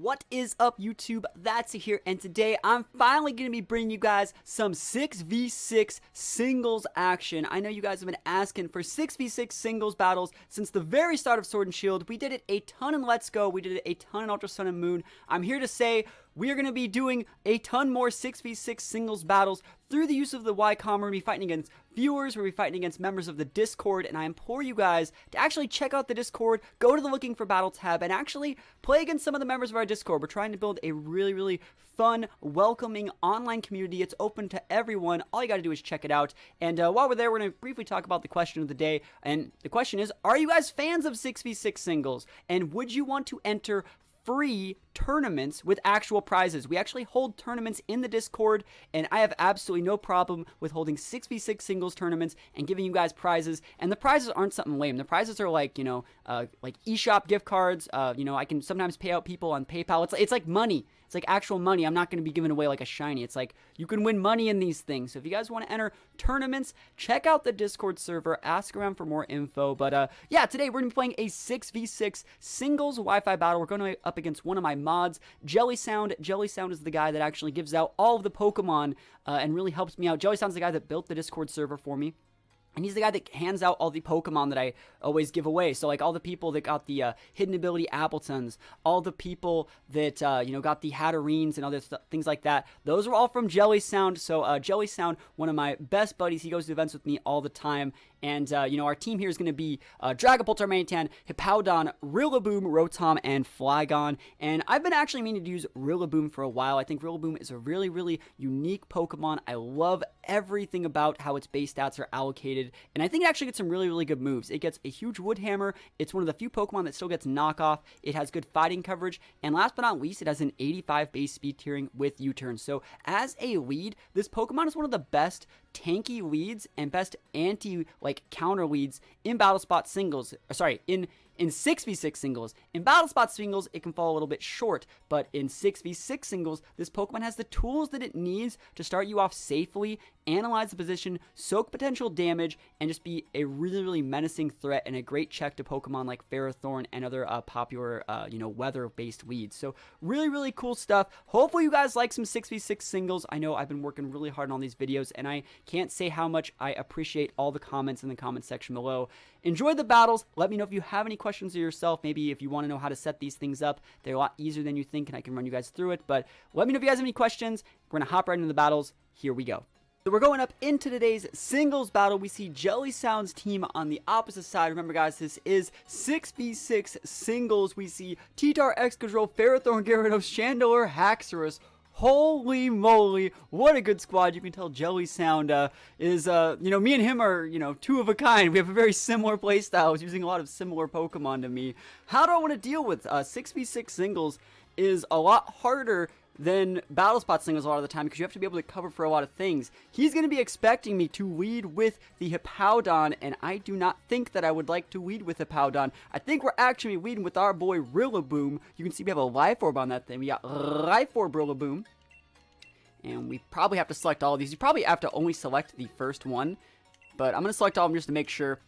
What is up, YouTube? That's here, and today I'm finally going to be bringing you guys some 6v6 singles action. I know you guys have been asking for 6v6 singles battles since the very start of Sword and Shield. We did it a ton in Let's Go. We did it a ton in Ultra Sun and Moon. I'm here to say we are going to be doing a ton more 6v6 singles battles through the use of the YCOM. We're going to be fighting against viewers, we're going to be fighting against members of the Discord, and I implore you guys to actually check out the Discord, go to the Looking for Battle tab, and actually play against some of the members of our Discord. We're trying to build a really fun, welcoming online community. It's open to everyone. All you got to do is check it out. And while we're there, we're going to briefly talk about the question of the day. And the question is, are you guys fans of 6v6 singles? And would you want to enter free tournaments with actual prizes? We actually hold tournaments in the Discord, and I have absolutely no problem with holding 6v6 singles tournaments and giving you guys prizes. And the prizes aren't something lame. The prizes are like, like eShop gift cards. I can sometimes pay out people on PayPal. It's like money. It's like actual money. I'm not going to be giving away like a shiny. It's like you can win money in these things. So if you guys want to enter tournaments, check out the Discord server. Ask around for more info. But yeah, today we're going to be playing a 6v6 singles Wi-Fi battle. We're going up against one of my mods, Jellysound. Jellysound is the guy that actually gives out all of the Pokemon and really helps me out. Jellysound's the guy that built the Discord server for me. And he's the guy that hands out all the Pokemon that I always give away. So, like, all the people that got the Hidden Ability Appletons, all the people that, got the Hatterines and other things like that, those are all from Jellysound. So, Jellysound, one of my best buddies, he goes to events with me all the time. And, our team here is going to be Dragapult, Darmanitan, Hippowdon, Rillaboom, Rotom, and Flygon. And I've been actually meaning to use Rillaboom for a while. I think Rillaboom is a really unique Pokemon. I love everything about how its base stats are allocated. And I think it actually gets some really good moves. It gets a huge Wood Hammer. It's one of the few Pokemon that still gets knockoff. It has good fighting coverage. And last but not least, it has an 85 base speed tiering with U-turn. So as a lead, this Pokemon is one of the best tanky leads and best counter leads in Battle Spot singles. In 6v6 singles. In Battle Spot singles, it can fall a little bit short, but in 6v6 singles, this Pokemon has the tools that it needs to start you off safely, analyze the position, soak potential damage, and just be a really menacing threat and a great check to Pokemon like Ferrothorn and other popular, weather-based leads. So really cool stuff. Hopefully you guys like some 6v6 singles. I know I've been working really hard on these videos, and I can't say how much I appreciate all the comments in the comment section below. Enjoy the battles. Let me know if you have any questions for yourself. Maybe if you want to know how to set these things up. They're a lot easier than you think, and I can run you guys through it. But let me know if you guys have any questions. We're going to hop right into the battles. Here we go. So we're going up into today's singles battle. We see Jellysound's team on the opposite side. Remember, guys, this is 6v6 singles. We see T-Tar, Excadrill, Ferrothorn, Gyarados, Chandelure, Haxorus. Holy moly, what a good squad. You can tell Jellysound is, me and him are, two of a kind. We have a very similar playstyles, using a lot of similar Pokemon to me. How do I want to deal with 6v6 singles is a lot harder than Battle Spot singles a lot of the time because you have to be able to cover for a lot of things. He's going to be expecting me to lead with the Hippowdon, and I do not think that I would like to lead with Hippowdon. I think we're actually leading with our boy Rillaboom. You can see we have a Life Orb on that thing. We got Life Orb Rillaboom. And we probably have to select all of these. You probably have to only select the first one, but I'm going to select all of them just to make sure.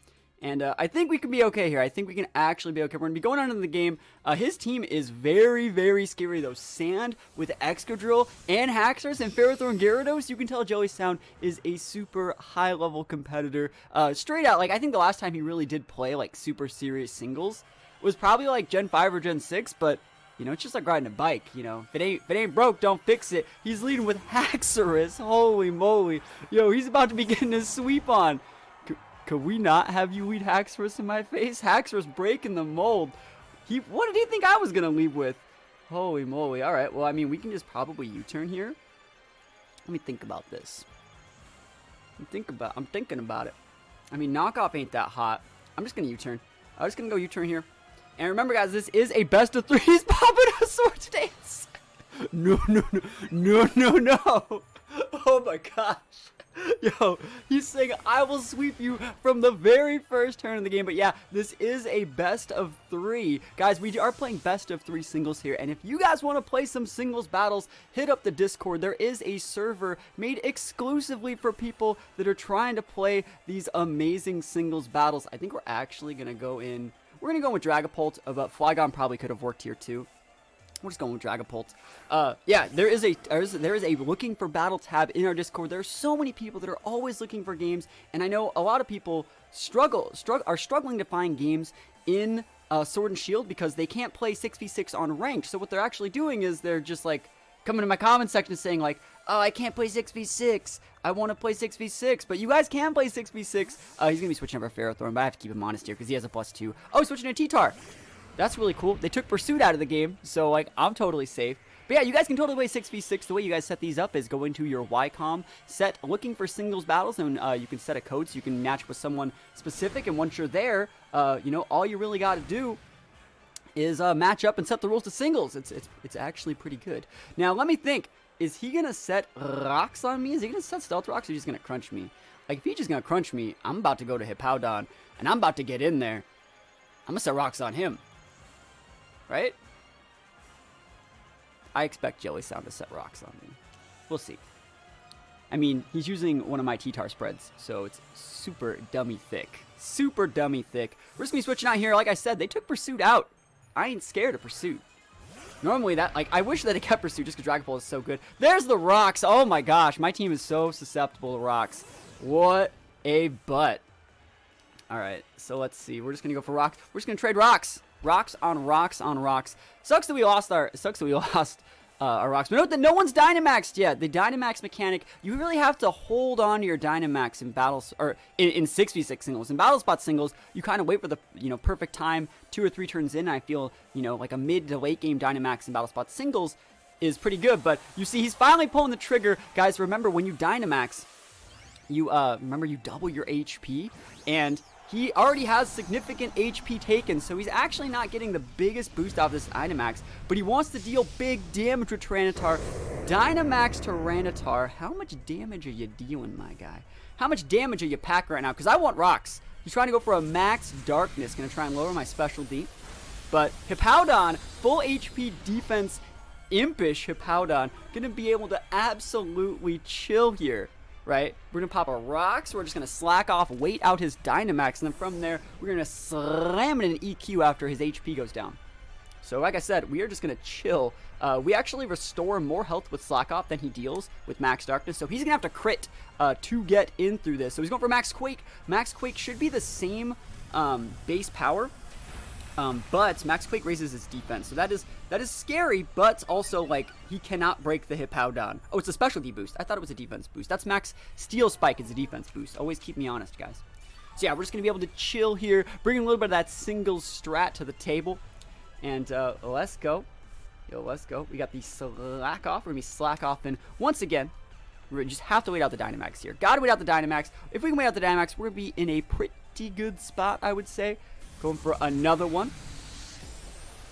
And I think we can be okay here. I think we can actually be okay. We're going to be going on into the game. His team is very scary, though. Sand with Excadrill and Haxorus and Ferrothorn Gyarados. You can tell Jellysound is a super high-level competitor. Straight out, I think the last time he really did play, super serious singles was probably, Gen 5 or Gen 6, but it's just like riding a bike, If it ain't broke, don't fix it. He's leading with Haxorus. Holy moly. Yo, he's about to be getting his sweep on. Could we not have you lead Haxorus in my face? Haxorus breaking the mold. What did he think I was going to lead with? Holy moly. All right, well, I mean, we can just probably U-turn here. Let me think about this. I'm thinking about it. I mean, knockoff ain't that hot. I'm just going to U-turn. I'm just going to go U-turn here. And remember, guys, this is a best of 3. He's popping a Swords Dance. No. Oh, my gosh. Yo, he's saying, I will sweep you from the very first turn of the game. But yeah, this is a best of 3. Guys, we are playing best of 3 singles here. And if you guys want to play some singles battles, hit up the Discord. There is a server made exclusively for people that are trying to play these amazing singles battles. I think we're actually going to go in. We're going to go with Dragapult, but Flygon probably could have worked here too. We're just going with Dragapult. Yeah, there is a looking for battle tab in our Discord. There are so many people that are always looking for games, and I know a lot of people are struggling to find games in Sword and Shield because they can't play 6v6 on ranked. So what they're actually doing is they're just like coming to my comment section saying like, oh, I can't play 6v6. I want to play 6v6, but you guys can play 6v6. He's going to be switching over Ferrothorn, but I have to keep him honest here because he has a +2. Oh, he's switching to T-Tar. That's really cool. They took Pursuit out of the game, so like I'm totally safe. But yeah, you guys can totally play 6v6. The way you guys set these up is go into your YCOM, set looking for singles battles, and you can set a code so you can match with someone specific. And once you're there, you know, all you really got to do is match up and set the rules to singles. It's actually pretty good. Now let me think. Is he gonna set rocks on me? Is he gonna set stealth rocks, or is he just gonna crunch me? Like if he's just gonna crunch me, I'm about to go to Hippowdon, and I'm about to get in there. I'm gonna set rocks on him. Right? I expect Jelly Sound to set rocks on me. We'll see. I mean, he's using one of my T-Tar spreads, so it's super dummy thick. Super dummy thick. We're just going to be switching out here. Like I said, they took Pursuit out. I ain't scared of Pursuit. Normally, that, like, I wish that it kept Pursuit just because Dragon Ball is so good. There's the rocks. Oh my gosh, my team is so susceptible to rocks. What a butt. Alright, so let's see. We're just going to go for rocks. We're just going to trade rocks. Rocks on rocks on rocks. Sucks that we lost our rocks. But note that no one's Dynamaxed yet. The Dynamax mechanic, you really have to hold on to your Dynamax in battles, or in 6v6 singles. In battle spot singles, you kind of wait for the perfect time, 2 or 3 turns in. I feel like a mid to late game Dynamax in battle spot singles is pretty good. But you see, he's finally pulling the trigger, guys. Remember when you Dynamax, you double your HP, and he already has significant HP taken, so he's actually not getting the biggest boost off this Dynamax, but he wants to deal big damage with Tyranitar. Dynamax Tyranitar, how much damage are you dealing, my guy? How much damage are you packing right now? Because I want rocks. He's trying to go for a max darkness, going to try and lower my specialty. But Hippowdon, full HP defense, impish Hippowdon, going to be able to absolutely chill here. Right? We're going to pop a rocks. We're just going to slack off, wait out his Dynamax, and then from there, we're going to slam it in EQ after his HP goes down. So like I said, we are just going to chill. We actually restore more health with slack off than he deals with max darkness, so he's going to have to crit to get in through this. So he's going for max quake. Max quake should be the same base power, but max quake raises his defense, so that is scary, but also, like, he cannot break the Hippowdon. Oh, it's a specialty boost. I thought it was a defense boost. That's max steel spike is a defense boost. Always keep me honest, guys. So yeah, we're just going to be able to chill here, bring a little bit of that single strat to the table, and let's go. Yo, let's go. We got the slack off. We're going to be slack off, and once again, we just have to wait out the Dynamax here. Got to wait out the Dynamax. If we can wait out the Dynamax, we're going to be in a pretty good spot, I would say. Going for another one.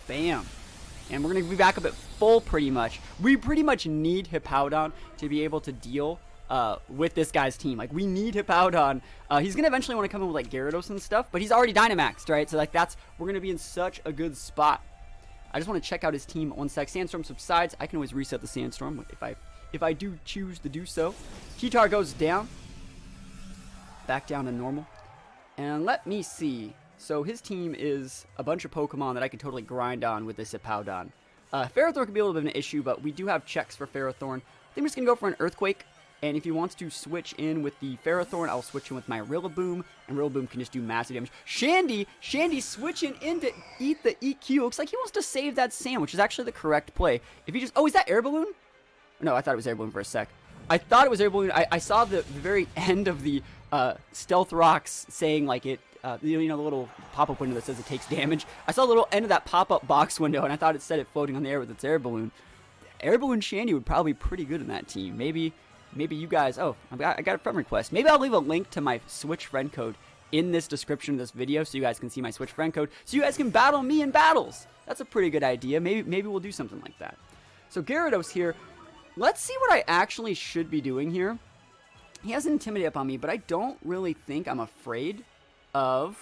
Bam. And we're going to be back up at full pretty much. We pretty much need Hippowdon to be able to deal with this guy's team. Like, we need Hippowdon. He's going to eventually want to come in with, like, Gyarados and stuff, but he's already Dynamaxed, right? So, like, we're going to be in such a good spot. I just want to check out his team 1 sec. Sandstorm subsides. I can always reset the Sandstorm if I do choose to do so. T-Tar goes down. Back down to normal. And let me see. So his team is a bunch of Pokemon that I could totally grind on with this Hippowdon. Ferrothorn could be a little bit of an issue, but we do have checks for Ferrothorn. I think I'm just going to go for an Earthquake, and if he wants to switch in with the Ferrothorn, I'll switch in with my Rillaboom, and Rillaboom can just do massive damage. Shandy switching in to eat the EQ. Looks like he wants to save that Sand, which is actually the correct play. If he just... Oh, is that Air Balloon? No, I thought it was Air Balloon for a sec. I thought it was Air Balloon. I saw the very end of the Stealth Rocks saying, like, it... the little pop-up window that says it takes damage. I saw the little end of that pop-up box window, and I thought it said it floating on the air with its Air Balloon. Air Balloon Shandy would probably be pretty good in that team. Maybe you guys... Oh, I got a friend request. Maybe I'll leave a link to my Switch friend code in this description of this video so you guys can see my Switch friend code, so you guys can battle me in battles. That's a pretty good idea. Maybe we'll do something like that. So Gyarados here. Let's see what I actually should be doing here. He has an Intimidate up on me, but I don't really think I'm afraid of...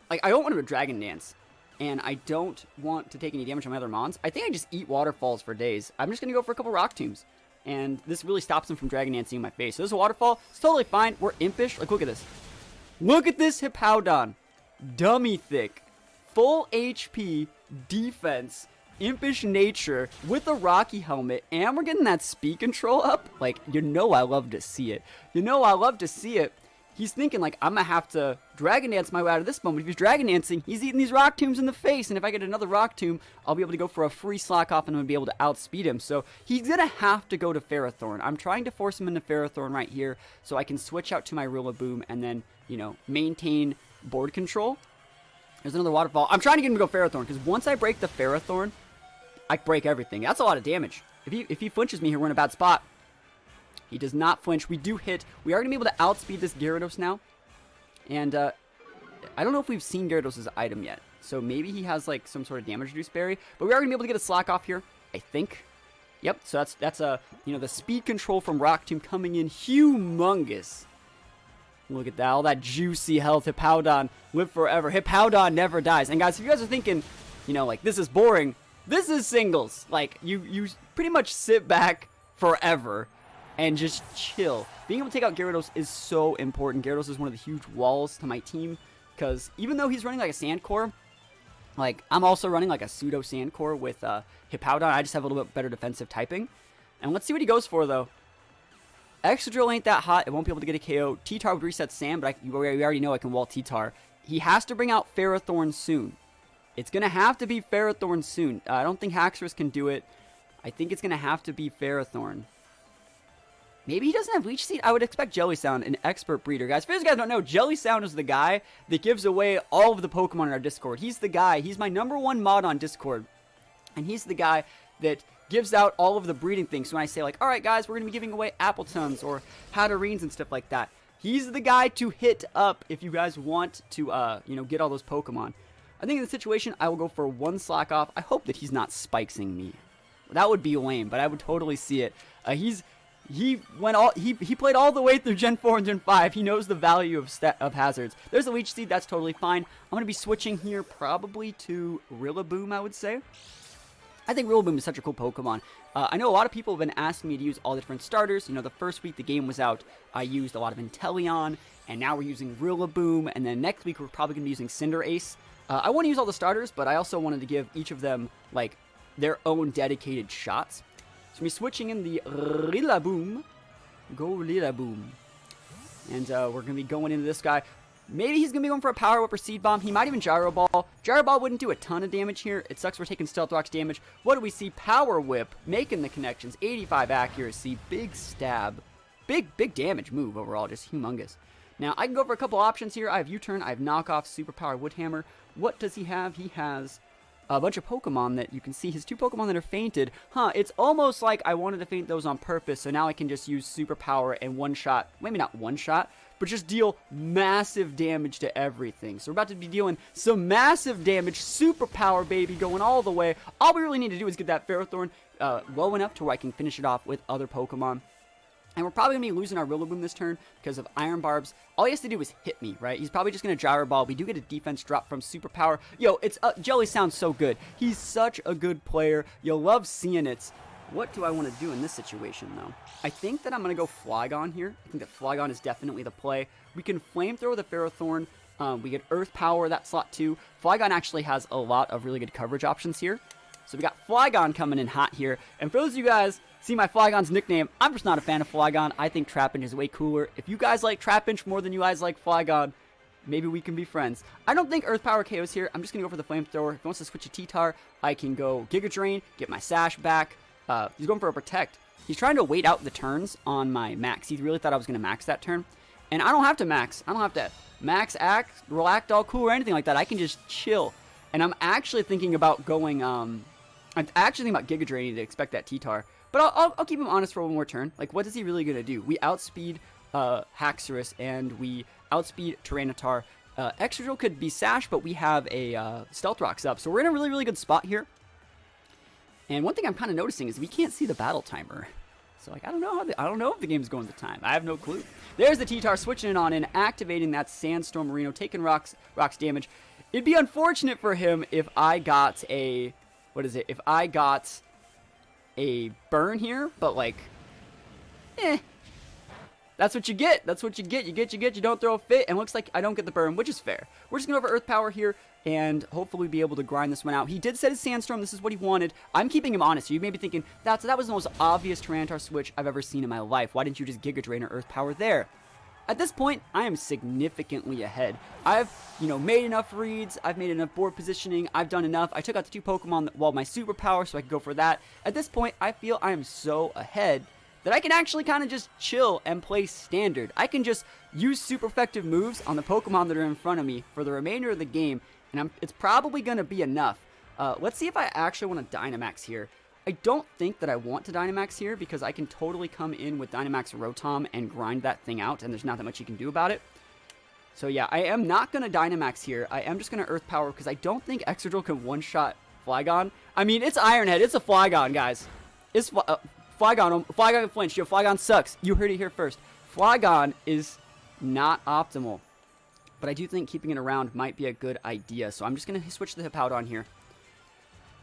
Like, I don't want to do a Dragon Dance, and I don't want to take any damage from my other Mons. I think I just eat Waterfalls for days. I'm just going to go for a couple Rock Tombs, and this really stops him from Dragon Dancing in my face. So this is a Waterfall. It's totally fine. We're impish. Like, look at this. Look at this Hippowdon. Dummy thick. Full HP defense impish nature with a Rocky helmet, and we're getting that speed control up. Like, I love to see it. I love to see it. He's thinking, like, I'm going to have to Dragon Dance my way out of this moment. If he's Dragon Dancing, he's eating these Rock Tombs in the face, and if I get another Rock Tomb, I'll be able to go for a free Slack Off, and I'm going to be able to outspeed him. So he's going to have to go to Ferrothorn. I'm trying to force him into Ferrothorn right here, so I can switch out to my Rillaboom, and then, maintain board control. There's another Waterfall. I'm trying to get him to go Ferrothorn, because once I break the Ferrothorn, I break everything. That's a lot of damage. If he flinches me here, we're in a bad spot. He does not flinch. We do hit. We are going to be able to outspeed this Gyarados now. And I don't know if we've seen Gyarados' item yet. So maybe he has like some sort of damage reduce berry. But we are going to be able to get a Slack Off here, I think. Yep, so that's the speed control from Rock Tomb coming in humongous. Look at that, all that juicy health. Hippowdon, live forever. Hippowdon never dies. And guys, if you guys are thinking, like, this is boring, this is singles. Like, you pretty much sit back forever and just chill. Being able to take out Gyarados is so important. Gyarados is one of the huge walls to my team, because even though he's running like a Sand Core, like, I'm also running like a pseudo Sand Core with Hippowdon. I just have a little bit better defensive typing. And let's see what he goes for, though. Excadrill ain't that hot. It won't be able to get a KO. T-Tar would reset Sand, but we already know I can wall T-Tar. He has to bring out Ferrothorn soon. It's going to have to be Ferrothorn soon. I don't think Haxorus can do it. I think it's going to have to be Ferrothorn. Maybe he doesn't have Leech Seed. I would expect Jellysound, an expert breeder. Guys, for those guys who don't know, Jellysound is the guy that gives away all of the Pokemon in our Discord. He's the guy. He's my #1 mod on Discord. And he's the guy that gives out all of the breeding things. So when I say, like, all right, guys, we're going to be giving away Appletons or Hatterines and stuff like that, he's the guy to hit up if you guys want to, get all those Pokemon. I think in this situation, I will go for 1 Slack Off. I hope that he's not Spikesing me. That would be lame, but I would totally see it. He played all the way through Gen 4 and Gen 5. He knows the value of hazards. There's a Leech Seed. That's totally fine. I'm going to be switching here probably to Rillaboom, I would say. I think Rillaboom is such a cool Pokemon. I know a lot of people have been asking me to use all the different starters. The first week the game was out, I used a lot of Inteleon, and now we're using Rillaboom, and then next week we're probably going to be using Cinderace. I want to use all the starters, but I also wanted to give each of them, like, their own dedicated shots. So we're switching in the Rillaboom. Go Rillaboom. And we're going to be going into this guy. Maybe he's going to be going for a Power Whip or Seed Bomb. He might even Gyro Ball. Gyro Ball wouldn't do a ton of damage here. It sucks we're taking Stealth Rock's damage. What do we see? Power Whip, making the connections. 85 accuracy, big stab. Big damage move overall, just humongous. Now, I can go for a couple options here. I have U-Turn, I have Knockoff, Superpower, Woodhammer. What does he have? He has a bunch of Pokemon that you can see. His 2 Pokemon that are fainted. It's almost like I wanted to faint those on purpose, so now I can just use Superpower and one-shot, maybe not one-shot, but just deal massive damage to everything. So we're about to be dealing some massive damage. Superpower, baby, going all the way. All we really need to do is get that Ferrothorn low enough to where I can finish it off with other Pokemon. And we're probably going to be losing our Rillaboom this turn because of Iron Barbs. All he has to do is hit me, right? He's probably just going to Gyro Ball. We do get a defense drop from Superpower. Yo, Jelly sounds so good. He's such a good player. You'll love seeing it. What do I want to do in this situation, though? I think that I'm going to go Flygon here. I think that Flygon is definitely the play. We can Flamethrower the Ferrothorn. We get Earth Power, that slot too. Flygon actually has a lot of really good coverage options here. So we got Flygon coming in hot here. And for those of you guys see my Flygon's nickname, I'm just not a fan of Flygon. I think Trapinch is way cooler. If you guys like Trapinch more than you guys like Flygon, maybe we can be friends. I don't think Earth Power KOs here. I'm just going to go for the Flamethrower. If he wants to switch to T-Tar, I can go Giga Drain, get my Sash back. He's going for a Protect. He's trying to wait out the turns on my max. He really thought I was going to max that turn. And I don't have to max. I don't have to max act, react all cool or anything like that. I can just chill. And I'm actually thinking about going, I'm actually thinking about Giga Draining to expect that T-Tar. But I'll keep him honest for one more turn. Like, what is he really going to do? We outspeed Haxorus and we outspeed Tyranitar. Excadrill could be Sash, but we have a Stealth Rocks up. So we're in a really, really good spot here. And one thing I'm kind of noticing is we can't see the battle timer. So, like, I don't know if the game's going to time. I have no clue. There's the T-Tar switching it on and activating that Sandstorm Marino, taking Rocks damage. It'd be unfortunate for him if I got a... What is it? If I got a burn here, but, like, that's what you get. That's what you get. You don't throw a fit, and looks like I don't get the burn, which is fair. We're just going to go for Earth Power here. and hopefully be able to grind this one out. He did set his Sandstorm. This is what he wanted. I'm keeping him honest. You may be thinking, that was the most obvious Tyranitar switch I've ever seen in my life. Why didn't you just Giga Drain or Earth Power there? At this point, I am significantly ahead. I've, made enough reads. I've made enough board positioning. I've done enough. I took out the 2 Pokemon that my superpower, so I could go for that. At this point, I feel I am so ahead that I can actually kind of just chill and play standard. I can just use super effective moves on the Pokemon that are in front of me for the remainder of the game, and it's probably going to be enough. Let's see if I actually want to Dynamax here. I don't think that I want to Dynamax here because I can totally come in with Dynamax Rotom and grind that thing out, and there's not that much you can do about it. So yeah, I am not going to Dynamax here. I am just going to Earth Power because I don't think Excadrill can one-shot Flygon. I mean, it's Iron Head. It's a Flygon, guys. It's Flygon can flinch. Yo, Flygon sucks. You heard it here first. Flygon is not optimal. But I do think keeping it around might be a good idea. So I'm just going to switch the Hippowdon here.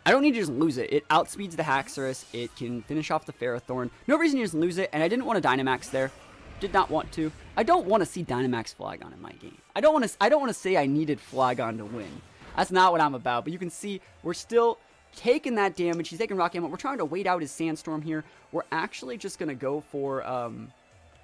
I don't need to just lose it. It outspeeds the Haxorus. It can finish off the Ferrothorn. No reason to just lose it. And I didn't want to Dynamax there. Did not want to. I don't want to see Dynamax Flygon in my game. I don't want to say I needed Flygon to win. That's not what I'm about. But you can see we're still taking that damage. He's taking Rock Ammo. We're trying to wait out his Sandstorm here. We're actually just going to go for...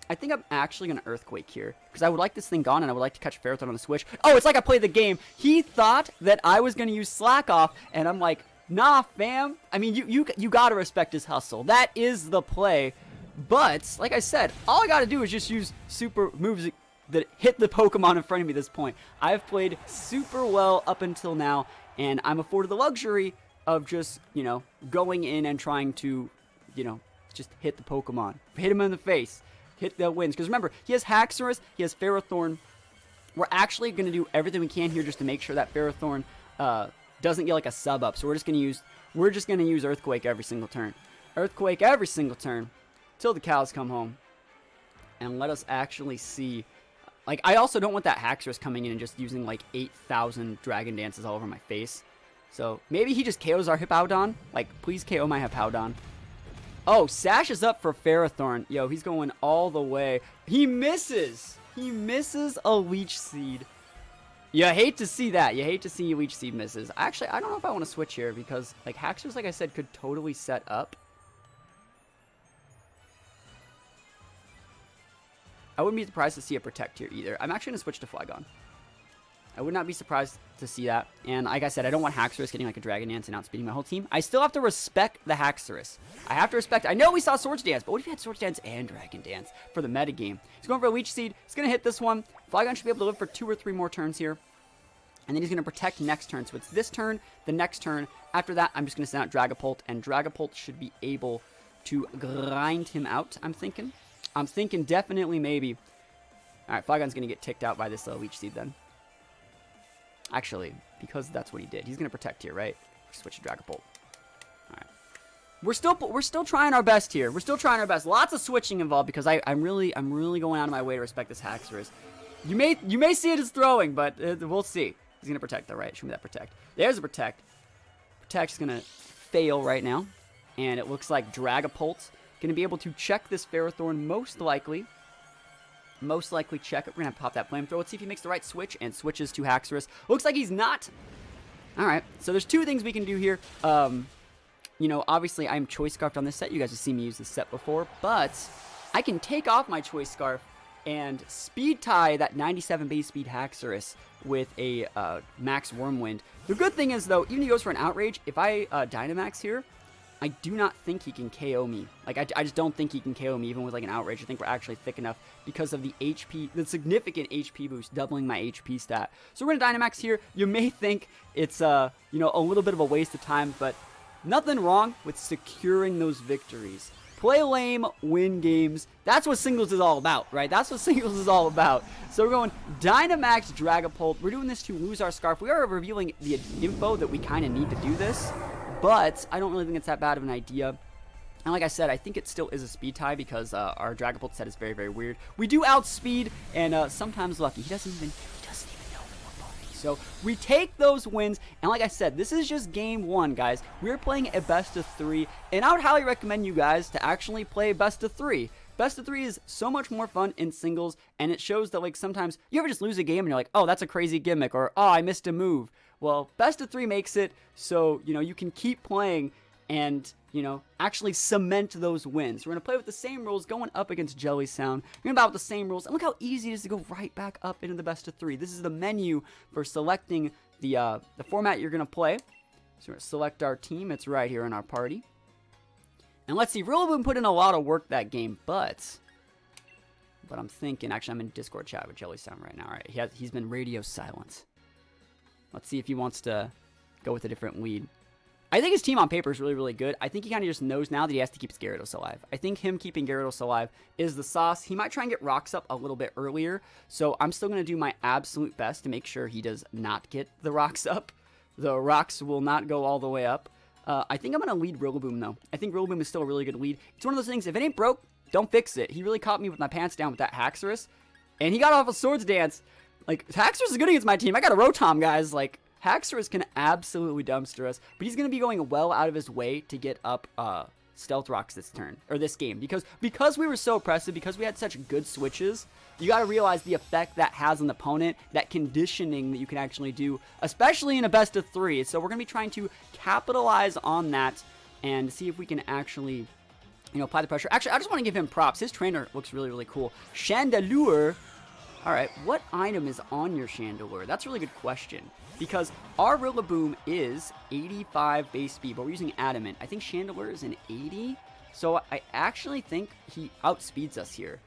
I think I'm actually going to Earthquake here. Because I would like this thing gone, and I would like to catch Ferrothorn on the switch. Oh, it's like I played the game. He thought that I was going to use Slack Off, and I'm like, nah, fam. I mean, you got to respect his hustle. That is the play. But, like I said, all I got to do is just use super moves that hit the Pokemon in front of me at this point. I've played super well up until now, and I'm afforded the luxury of just, going in and trying to, just hit the Pokemon. Hit him in the face. Hit the wins. Because remember, he has Haxorus, he has Ferrothorn. We're actually going to do everything we can here just to make sure that Ferrothorn doesn't get like a sub up. So we're just going to use Earthquake every single turn. Earthquake every single turn till the cows come home. And let us actually see. Like, I also don't want that Haxorus coming in and just using like 8,000 Dragon Dances all over my face. So maybe he just KOs our Hippowdon. Like, please KO my Hippowdon. Oh, Sash is up for Ferrothorn. Yo, he's going all the way. He misses. He misses a Leech Seed. You hate to see that. You hate to see Leech Seed misses. Actually, I don't know if I want to switch here because, like, Haxorus, like I said, could totally set up. I wouldn't be surprised to see a Protect here either. I'm actually going to switch to Flygon. I would not be surprised to see that. And like I said, I don't want Haxorus getting like a Dragon Dance and outspeeding my whole team. I still have to respect the Haxorus. I have to respect... I know we saw Swords Dance, but what if you had Swords Dance and Dragon Dance for the metagame? He's going for a Leech Seed. He's going to hit this one. Flygon should be able to live for 2 or 3 more turns here. And then he's going to Protect next turn. So it's this turn, the next turn. After that, I'm just going to send out Dragapult. And Dragapult should be able to grind him out, I'm thinking. I'm thinking definitely maybe. Alright, Flygon's going to get ticked out by this Leech Seed then. Actually, because that's what he did. He's going to Protect here, right? Switch to Dragapult. Alright. We're still trying our best here. We're still trying our best. Lots of switching involved because I'm really going out of my way to respect this Haxorus. You may see it as throwing, but we'll see. He's going to Protect though, right? Show me that Protect. There's a Protect. Protect's going to fail right now. And it looks like Dragapult's going to be able to check this Ferrothorn most likely. Most likely check it. We're going to pop that Flamethrower. Let's see if he makes the right switch and switches to Haxorus. Looks like he's not. Alright, so there's 2 things we can do here. Obviously I'm Choice Scarfed on this set. You guys have seen me use this set before. But I can take off my Choice Scarf and Speed Tie that 97 base speed Haxorus with a Max Wormwind. The good thing is, though, even if he goes for an Outrage, if I Dynamax here, I do not think he can KO me. Like, I just don't think he can KO me, even with, like, an Outrage. I think we're actually thick enough because of the HP, the significant HP boost, doubling my HP stat. So we're going to Dynamax here. You may think it's, a little bit of a waste of time, but nothing wrong with securing those victories. Play lame, win games. That's what singles is all about, right? That's what singles is all about. So we're going Dynamax Dragapult. We're doing this to lose our Scarf. We are revealing the info that we kind of need to do this. But I don't really think it's that bad of an idea. And like I said, I think it still is a speed tie because our Dragapult set is very, very weird. We do outspeed and sometimes lucky. He doesn't even know that we're lucky. So we take those wins. And like I said, this is just game 1, guys. We're playing a best of 3. And I would highly recommend you guys to actually play best of 3. Best of 3 is so much more fun in singles, and it shows that, like, sometimes you ever just lose a game and you're like, oh, that's a crazy gimmick, or oh, I missed a move. Well, best of 3 makes it so, you know, you can keep playing and, you know, actually cement those wins. We're going to play with the same rules going up against Jelly Sound. We're going to battle with the same rules. And look how easy it is to go right back up into the best of 3. This is the menu for selecting the format you're going to play. So we're going to select our team. It's right here in our party. And let's see, Rillaboom put in a lot of work that game, but I'm thinking, actually, I'm in Discord chat with Jelly Sound right now. All right, he's been radio silent. Let's see if he wants to go with a different lead. I think his team on paper is really, really good. I think he kind of just knows now that he has to keep his Gyarados alive. I think him keeping Gyarados alive is the sauce. He might try and get rocks up a little bit earlier, so I'm still going to do my absolute best to make sure he does not get the rocks up. The rocks will not go all the way up. I think I'm going to lead Rillaboom, though. I think Rillaboom is still a really good lead. It's one of those things, if it ain't broke, don't fix it. He really caught me with my pants down with that Haxorus, and he got off a Swords Dance. Like, Haxorus is good against my team. I got a Rotom, guys. Like, Haxorus can absolutely dumpster us, but he's going to be going well out of his way to get up Stealth Rocks this turn, or this game. Because we were so oppressive, because we had such good switches, you got to realize the effect that has on the opponent, that conditioning that you can actually do, especially in a best of 3. So we're going to be trying to capitalize on that and see if we can actually, you know, apply the pressure. Actually, I just want to give him props. His trainer looks really, really cool. Chandelure. All right, what item is on your Chandelure? That's a really good question, because our Rillaboom is 85 base speed, but we're using Adamant. I think Chandelure is an 80, so I actually think he outspeeds us here.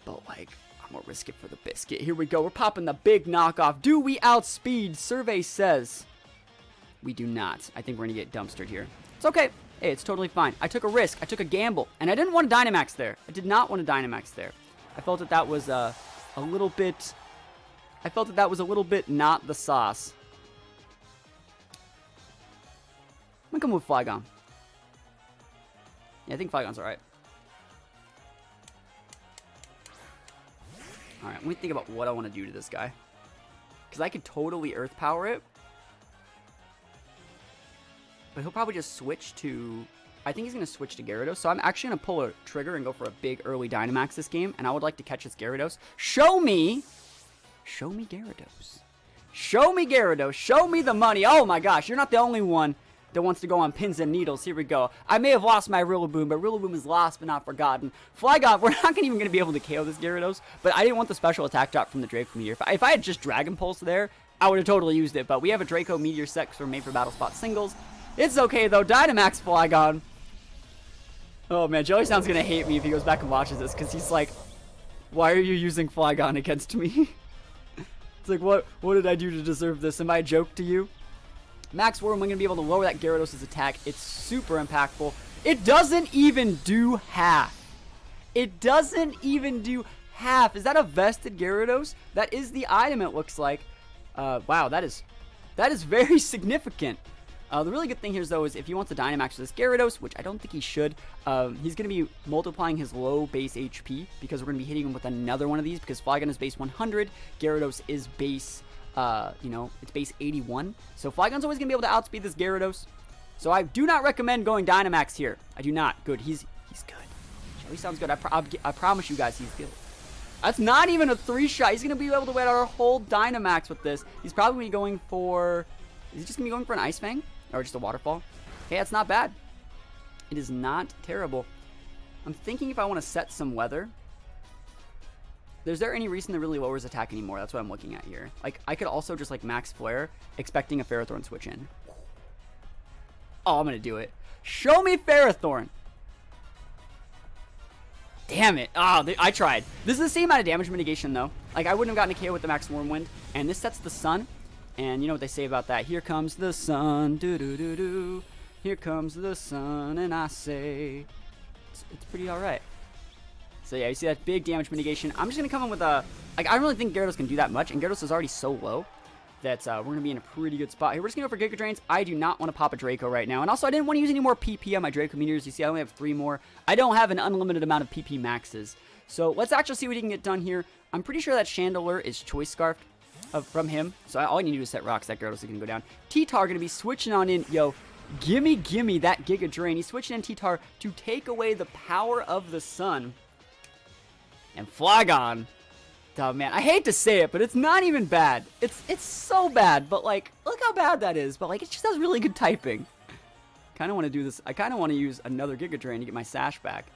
But, like, I'm going to risk it for the biscuit. Here we go. We're popping the big knockoff. Do we outspeed? Survey says we do not. I think we're going to get dumpstered here. It's okay. Hey, it's totally fine. I took a risk. I took a gamble, and I didn't want a Dynamax there. I did not want a Dynamax there. I felt that that was a little bit... I felt that that was a little bit not the sauce. I'm going to come with Flygon. Yeah, I think Flygon's alright. Alright, let me think about what I want to do to this guy. Because I could totally Earth Power it. But he'll probably just switch to... I think he's going to switch to Gyarados. So I'm actually going to pull a trigger and go for a big early Dynamax this game. And I would like to catch his Gyarados. Show me Gyarados. Show me Gyarados. Show me the money. Oh my gosh, you're not the only one that wants to go on pins and needles. Here we go. I may have lost my Rillaboom, but Rillaboom is lost but not forgotten. Flygon, we're not even going to be able to KO this Gyarados, but I didn't want the special attack drop from the Draco Meteor. If I had just Dragon Pulse there, I would have totally used it, but we have a Draco Meteor set because we're made for Battle Spot singles. It's okay, though. Dynamax Flygon. Oh, man. Jelly Sound's going to hate me if he goes back and watches this, because he's like, why are you using Flygon against me? It's like, what did I do to deserve this? Am I a joke to you? Max Worm, we're going to be able to lower that Gyarados' attack. It's super impactful. It doesn't even do half. It doesn't even do half. Is that a vested Gyarados? That is the item, it looks like. Wow, that is very significant. The really good thing here, though, is if he wants to Dynamax with this Gyarados, which I don't think he should, he's going to be multiplying his low base HP, because we're going to be hitting him with another one of these, because Flygon is base 100, Gyarados is base, it's base 81. So Flygon's always going to be able to outspeed this Gyarados. So I do not recommend going Dynamax here. I do not. Good. He's good. Jelly Sound's good. I promise you guys he's good. That's not even a 3-shot. He's going to be able to win our whole Dynamax with this. He's probably going for... Is he just going to be going for an Ice Fang? Or just a Waterfall? Hey, that's not bad. It is not terrible. I'm thinking if I want to set some weather. Is there any reason to really lower his attack anymore? That's what I'm looking at here. Like, I could also just, like, Max Flare, expecting a Ferrothorn switch in. Oh, I'm going to do it. Show me Ferrothorn. Damn it. Oh, I tried. This is the same amount of damage mitigation, though. Like, I wouldn't have gotten a KO with the Max Wormwind. And this sets the sun. And you know what they say about that. Here comes the sun. Do-do-do-do. Here comes the sun. And I say... It's pretty alright. So yeah, you see that big damage mitigation. I'm just going to come in with a... Like, I don't really think Gyarados can do that much. And Gyarados is already so low that we're going to be in a pretty good spot here. We're just going to go for Giga Drains. I do not want to pop a Draco right now. And also, I didn't want to use any more PP on my Draco Meteors. You see, I only have 3 more. I don't have an unlimited amount of PP maxes. So let's actually see what he can get done here. I'm pretty sure that Chandelure is Choice Scarfed from him. So all I need to do is set rocks. That Gyarados is going to go down. T-Tar going to be switching on in. Yo, gimme that Giga Drain. He's switching in T-Tar to take away the power of the sun. And Flygon. Oh man, I hate to say it, but it's not even bad. It's so bad, but like, look how bad that is. But like, it just has really good typing. Kind of want to do this. I kind of want to use another Giga Drain to get my Sash back,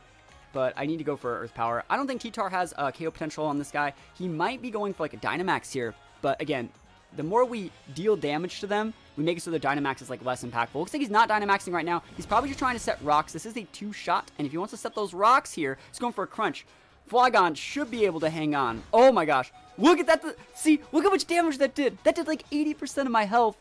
but I need to go for Earth Power. I don't think T-Tar has KO potential on this guy. He might be going for like a Dynamax here, but again, the more we deal damage to them, we make it so the Dynamax is like less impactful. Looks like he's not Dynamaxing right now. He's probably just trying to set rocks. This is a 2-shot, and if he wants to set those rocks here, he's going for a Crunch. Flygon should be able to hang on. Oh my gosh. Look at that. See, look how much damage that did. That did like 80% of my health.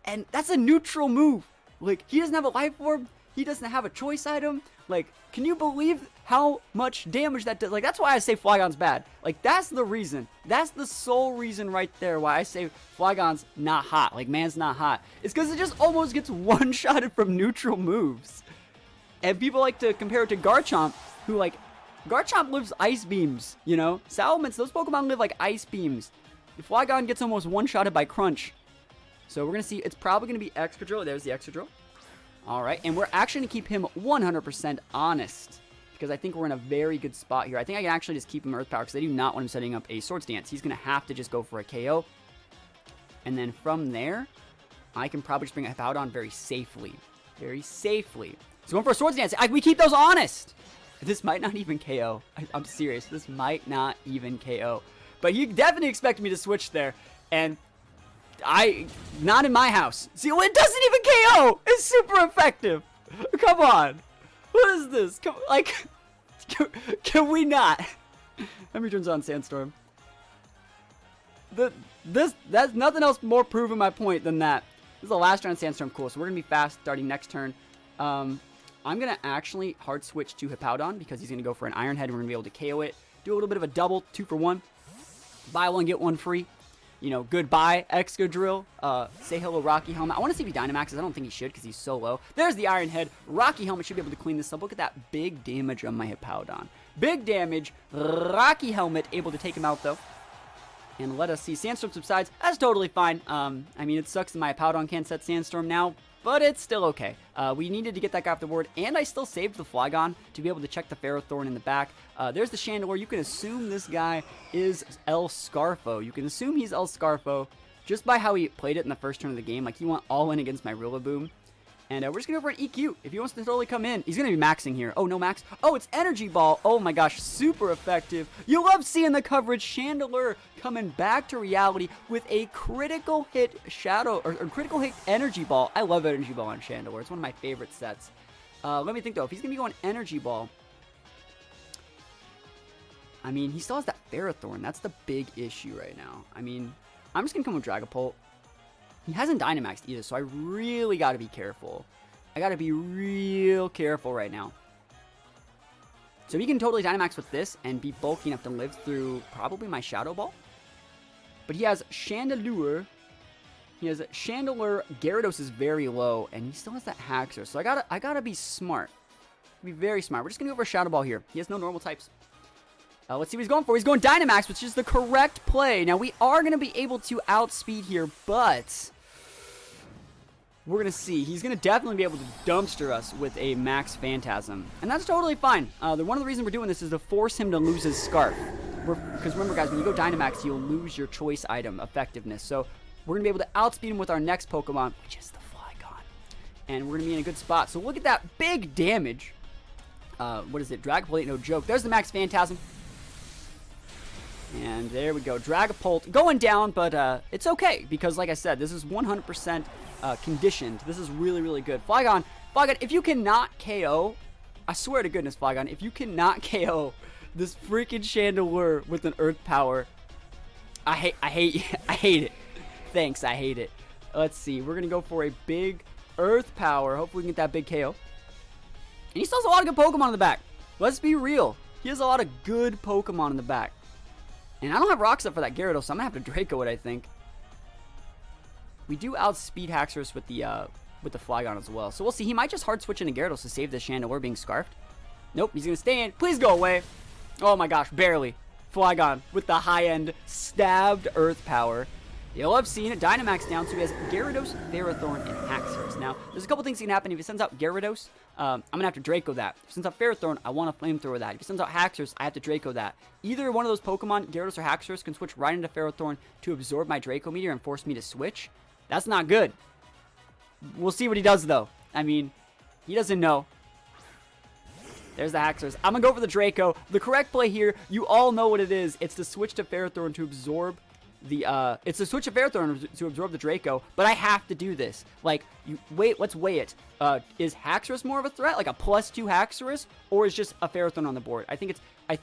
And that's a neutral move. Like, he doesn't have a life orb. He doesn't have a choice item. Like, can you believe how much damage that did? Like, that's why I say Flygon's bad. Like, that's the reason. That's the sole reason right there why I say Flygon's not hot. Like, man's not hot. It's because it just almost gets one-shotted from neutral moves. And people like to compare it to Garchomp, who, like, Garchomp lives Ice Beams, you know? Salamence, those Pokemon live like Ice Beams. Flygon gets almost one-shotted by Crunch. So we're going to see, it's probably going to be Excadrill. There's the Excadrill. All right, and we're actually going to keep him 100% honest, because I think we're in a very good spot here. I think I can actually just keep him Earth Power, because I do not want him setting up a Swords Dance. He's going to have to just go for a KO. And then from there, I can probably just bring a Hippowdon very safely. Very safely. So going for a Swords Dance. We keep those honest. This might not even KO. I'm serious. This might not even KO. But you definitely expected me to switch there. And not in my house. See, it doesn't even KO. It's super effective. Come on. What is this? Come, like, can we not? Let me turn on Sandstorm. That's nothing else more proving my point than that. This is the last turn on Sandstorm. Cool. So we're going to be fast starting next turn. I'm going to actually hard switch to Hippowdon because he's going to go for an Iron Head. We're going to be able to KO it. Do a little bit of a double, 2 for 1. Buy one, get one free. You know, goodbye, Excadrill. Say hello, Rocky Helmet. I want to see if he Dynamaxes. I don't think he should because he's so low. There's the Iron Head. Rocky Helmet should be able to clean this up. Look at that big damage on my Hippowdon. Big damage. Rocky Helmet able to take him out, though. And let us see. Sandstorm subsides. That's totally fine. I mean, it sucks that my Hippowdon can't set Sandstorm now, but it's still okay. We needed to get that guy off the board, and I still saved the Flygon to be able to check the Ferrothorn in the back. There's the Chandelure. You can assume this guy is El Scarfo. You can assume he's El Scarfo just by how he played it in the first turn of the game. Like, he went all in against my Rillaboom. And we're just going to go for an EQ. If he wants to totally come in, he's going to be maxing here. Oh, no max. Oh, it's Energy Ball. Oh, my gosh. Super effective. You love seeing the coverage. Chandelure coming back to reality with a critical hit Shadow, or critical hit Energy Ball. I love Energy Ball on Chandelure. It's one of my favorite sets. Let me think, though. If he's going to be going Energy Ball, I mean, he still has that Ferrothorn. That's the big issue right now. I mean, I'm just going to come with Dragapult. He hasn't Dynamaxed either, so I really got to be careful. I got to be real careful right now. So he can totally Dynamax with this and be bulky enough to live through probably my Shadow Ball. But he has Chandelure. He has Chandelure. Gyarados is very low, and he still has that Haxor. So I gotta be smart. Be very smart. We're just going to go for a Shadow Ball here. He has no normal types. Let's see what he's going for. He's going Dynamax, which is the correct play. Now, we are going to be able to outspeed here, but we're going to see. He's going to definitely be able to dumpster us with a Max Phantasm. And that's totally fine. One of the reasons we're doing this is to force him to lose his Scarf. Because remember, guys, when you go Dynamax, you'll lose your choice item effectiveness. So we're going to be able to outspeed him with our next Pokemon, which is the Flygon. And we're going to be in a good spot. So look at that big damage. What is it? Dragapult ain't no joke. There's the Max Phantasm. And there we go. Dragapult going down, but it's okay. Because, like I said, this is 100% conditioned. This is really, really good. Flygon, if you cannot KO, I swear to goodness, Flygon, if you cannot KO this freaking Chandelure with an Earth Power, I hate it. Thanks, I hate it. Let's see. We're going to go for a big Earth Power. Hopefully we can get that big KO. And he still has a lot of good Pokemon in the back. Let's be real. He has a lot of good Pokemon in the back. And I don't have Rocks up for that Gyarados, so I'm going to have to Draco it, I think. We do outspeed Haxorus with the Flygon as well. So we'll see. He might just hard switch into Gyarados to save the Chandelure being Scarfed. Nope, he's going to stay in. Please go away. Oh my gosh, barely. Flygon with the high-end stabbed Earth Power You'll have seen it. Dynamax down, so he has Gyarados, Ferrothorn, and Haxorus. Now, there's a couple things that can happen. If he sends out Gyarados, I'm going to have to Draco that. If he sends out Ferrothorn, I want to Flamethrower that. If he sends out Haxorus, I have to Draco that. Either one of those Pokemon, Gyarados or Haxorus, can switch right into Ferrothorn to absorb my Draco Meteor and force me to switch. That's not good. We'll see what he does, though. I mean, he doesn't know. There's the Haxorus. I'm going to go for the Draco. The correct play here, you all know what it is. It's to switch to Ferrothorn to absorb the, it's to switch to Ferrothorn to absorb the Draco, but I have to do this. Like, let's weigh it. Is Haxorus more of a threat, like a +2 Haxorus, or is just a Ferrothorn on the board? I think the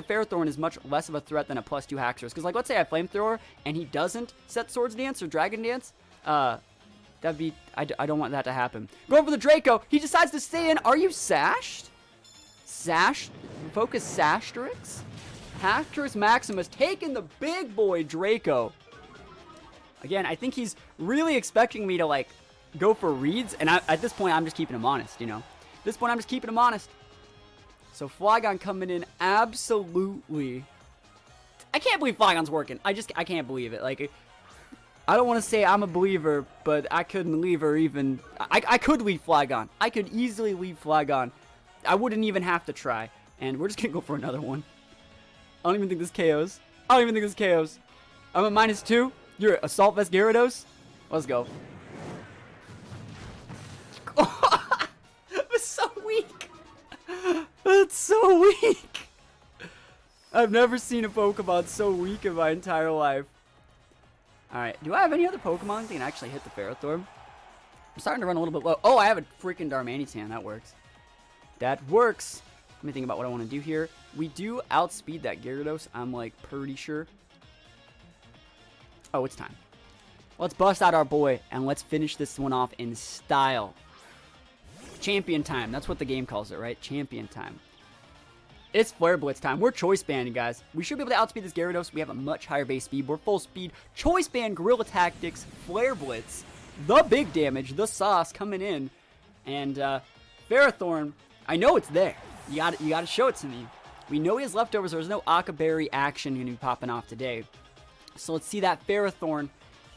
Ferrothorn is much less of a threat than a +2 Haxorus, because, like, let's say I Flamethrower, and he doesn't set Swords Dance or Dragon Dance, that'd be, I don't want that to happen. Going for the Draco, he decides to stay in. Are you sashed? Focus Sashterix? Haxorus Maximus taking the big boy Draco. Again, I think he's really expecting me to, like, go for reads, and at this point, I'm just keeping him honest, you know? At this point, I'm just keeping him honest. So Flygon coming in absolutely... I can't believe Flygon's working. I can't believe it. Like, I don't want to say I'm a believer, but I couldn't leave her even... I could leave Flygon. I could easily leave Flygon. I wouldn't even have to try. And we're just going to go for another one. I don't even think this KOs. I'm at -2. You're Assault Vest Gyarados. Let's go. That's so weak. That's so weak. I've never seen a Pokemon so weak in my entire life. Alright, do I have any other Pokemon that can actually hit the Ferrothorn? I'm starting to run a little bit low. Oh, I have a freaking Darmanitan. That works. That works. Let me think about what I want to do here. We do outspeed that Gyarados, I'm like pretty sure. Oh, it's time. Let's bust out our boy and let's finish this one off in style. Champion time. That's what the game calls it, right? Champion time. It's Flare Blitz time. We're Choice Banding, guys. We should be able to outspeed this Gyarados. We have a much higher base speed. We're full speed. Choice Band, Guerrilla Tactics, Flare Blitz. The big damage, the sauce coming in. And Ferrothorn, I know it's there. You gotta show it to me. We know he has leftovers. There's no Akaberry action going to be popping off today. So let's see that Ferrothorn,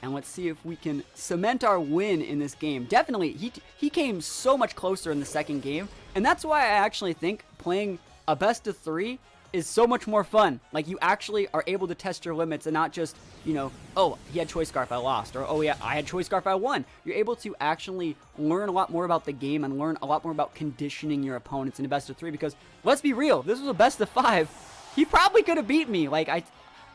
and let's see if we can cement our win in this game. Definitely, he came so much closer in the second game, and that's why I actually think playing a best of 3 is so much more fun. Like, you actually are able to test your limits and not just, you know, oh, he had Choice Scarf, I lost, or oh yeah, I had Choice Scarf, I won. You're able to actually learn a lot more about the game and learn a lot more about conditioning your opponents in a best of 3, because let's be real, this was a best of 5. He probably could have beat me. Like,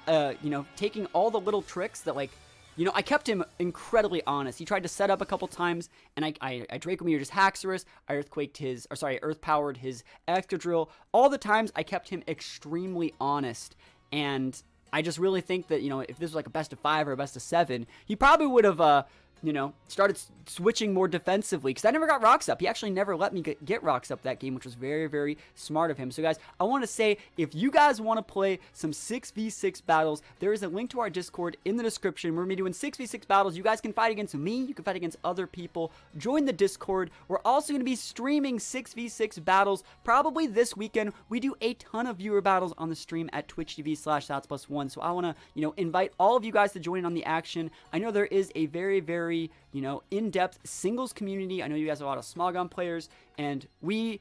you know, taking all the little tricks that, like, you know, I kept him incredibly honest. He tried to set up a couple times, and I Draco Meteor just Haxorus, I Earth Powered his Excadrill. All the times I kept him extremely honest, and I just really think that, you know, if this was like a best of 5 or a best of 7, he probably would have, you know, started switching more defensively, because I never got Rocks Up. He actually never let me get Rocks Up that game, which was very, very smart of him. So, guys, I want to say, if you guys want to play some 6v6 battles, there is a link to our Discord in the description. We're going to be doing 6v6 battles. You guys can fight against me. You can fight against other people. Join the Discord. We're also going to be streaming 6v6 battles probably this weekend. We do a ton of viewer battles on the stream at twitch.tv/THATSAplusONE. So I want to, you know, invite all of you guys to join in on the action. I know there is a very, very, you know, in-depth singles community. I know you guys are a lot of Smogon players, and we're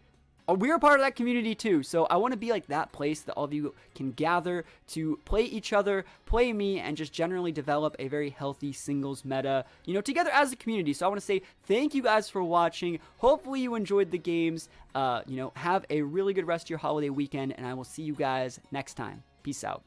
part of that community too. So I want to be like that place that all of you can gather to play each other, play me, and just generally develop a very healthy singles meta, you know, together as a community. So I want to say thank you guys for watching. Hopefully you enjoyed the games. You know, have a really good rest of your holiday weekend, and I will see you guys next time. Peace out.